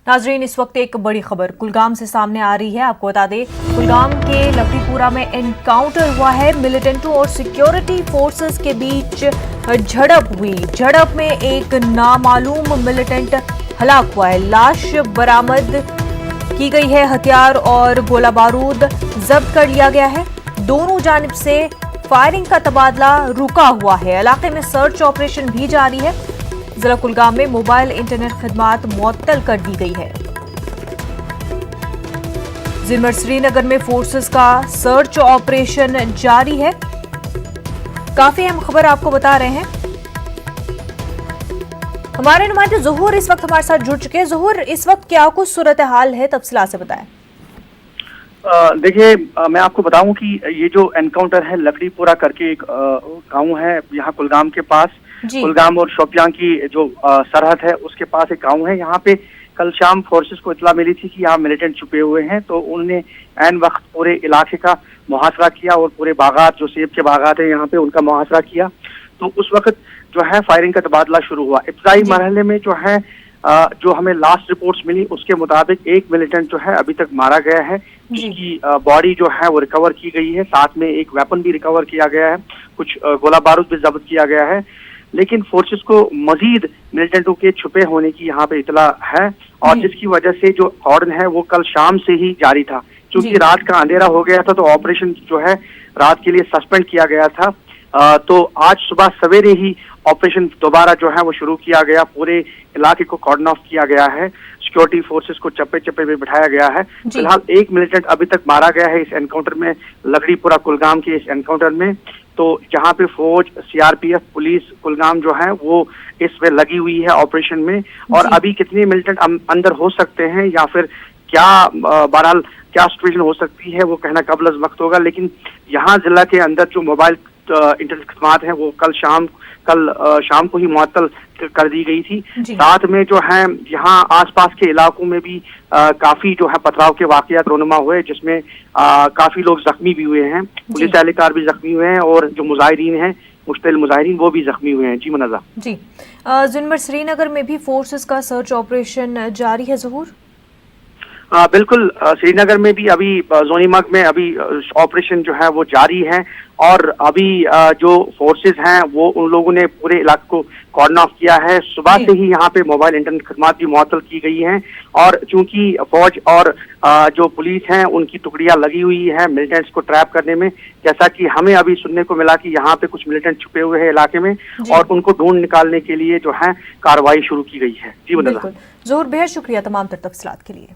नाजरीन, इस वक्त एक बड़ी खबर कुलगाम से सामने आ रही है। आपको बता दें, कुलगाम के लकड़ीपुरा में एनकाउंटर हुआ है। मिलिटेंटों और सिक्योरिटी फोर्सेस के बीच झड़प हुई। झड़प में एक नामालूम मिलिटेंट हलाक हुआ है। लाश बरामद की गई है। हथियार और गोला बारूद जब्त कर लिया गया है। दोनों जानिब से फायरिंग का तबादला रुका हुआ है। इलाके में सर्च ऑपरेशन भी जारी है। जिला कुलगाम में मोबाइल इंटरनेट खिदमात मुअत्तल कर दी गई है। जिनमर श्रीनगर में फोर्सेस का सर्च ऑपरेशन जारी है। काफी अहम खबर आपको बता रहे हैं। हमारे नुमाइंदे ज़हूर इस वक्त हमारे साथ जुड़ चुके हैं। ज़हूर, इस वक्त क्या कुछ सूरत हाल है, तफसीलात से बताएं। देखिए, मैं आपको बताऊं कि ये जो एनकाउंटर है लकड़ीपुरा करके एक गांव है यहाँ कुलगाम के पास। कुलगाम और शोपियां की जो सरहद है उसके पास एक गांव है। यहाँ पे कल शाम फोर्सेस को इतला मिली थी कि यहाँ मिलिटेंट छुपे हुए हैं, तो उन्होंने ऐन वक्त पूरे इलाके का मुहासरा किया और पूरे बागात जो सेब के बागात हैं यहाँ पे उनका मुहासरा किया। तो उस वक्त जो है फायरिंग का तबादला शुरू हुआ। इब्तदाई मरहले में जो है जो हमें लास्ट रिपोर्ट्स मिली उसके मुताबिक एक मिलिटेंट जो है अभी तक मारा गया है, जिसकी बॉडी जो है वो रिकवर की गई है। साथ में एक वेपन भी रिकवर किया गया है, कुछ गोला बारूद भी जब्त किया गया है। लेकिन फोर्सेस को मजीद मिलिटेंटों के छुपे होने की यहाँ पे इतला है, और जिसकी वजह से जो कॉर्डन है वो कल शाम से ही जारी था। क्योंकि रात का अंधेरा हो गया था तो ऑपरेशन जो है रात के लिए सस्पेंड किया गया था। तो आज सुबह सवेरे ही ऑपरेशन दोबारा जो है वो शुरू किया गया। पूरे इलाके को कॉर्डन ऑफ किया गया है। सिक्योरिटी फोर्सेस को चप्पे चप्पे में बिठाया गया है। फिलहाल एक मिलिटेंट अभी तक मारा गया है इस एनकाउंटर में, लकड़ीपुरा कुलगाम के इस एनकाउंटर में। तो जहाँ पे फौज, सीआरपीएफ, पुलिस कुलगाम जो है वो इसमें लगी हुई है ऑपरेशन में। और अभी कितने मिलिटेंट अंदर हो सकते हैं या फिर क्या बहरहाल क्या सिचुएशन हो सकती है वो कहना कबल वक्त होगा। लेकिन यहाँ जिला के अंदर जो मोबाइल इंटरनेट खिदमात है वो कल शाम को ही मुअत्तल कर दी गई थी। साथ में जो है यहाँ आसपास के इलाकों में भी काफी जो है पथराव के वाकयात रोनुमा हुए, जिसमें काफी लोग जख्मी भी हुए हैं। पुलिस एहलकार भी जख्मी हुए हैं और जो मुजाहिरीन हैं, मुश्तिल मुजाहिरीन, वो भी जख्मी हुए हैं। जी मुनज़्ज़ा। जी, जिनमर श्रीनगर में भी फोर्सेस का सर्च ऑपरेशन जारी है ज़हूर? बिल्कुल, श्रीनगर में भी अभी जोनीमर्ग में अभी ऑपरेशन जो है वो जारी है। और अभी जो फोर्सेस हैं वो उन लोगों ने पूरे इलाके को कॉर्डन ऑफ किया है। सुबह से ही यहाँ पे मोबाइल इंटरनेट खिदमात भी मुअत्तल की गई हैं। और चूंकि फौज और जो पुलिस हैं उनकी टुकड़ियां लगी हुई है मिलिटेंट्स को ट्रैप करने में, जैसा कि हमें अभी सुनने को मिला कि यहाँ पे कुछ मिलिटेंट छुपे हुए हैं इलाके में और उनको ढूंढ निकालने के लिए जो है कार्रवाई शुरू की गई है। जी मुनज़्ज़ा। ज़हूर, बेहद शुक्रिया तमाम तर तफसीलात के लिए।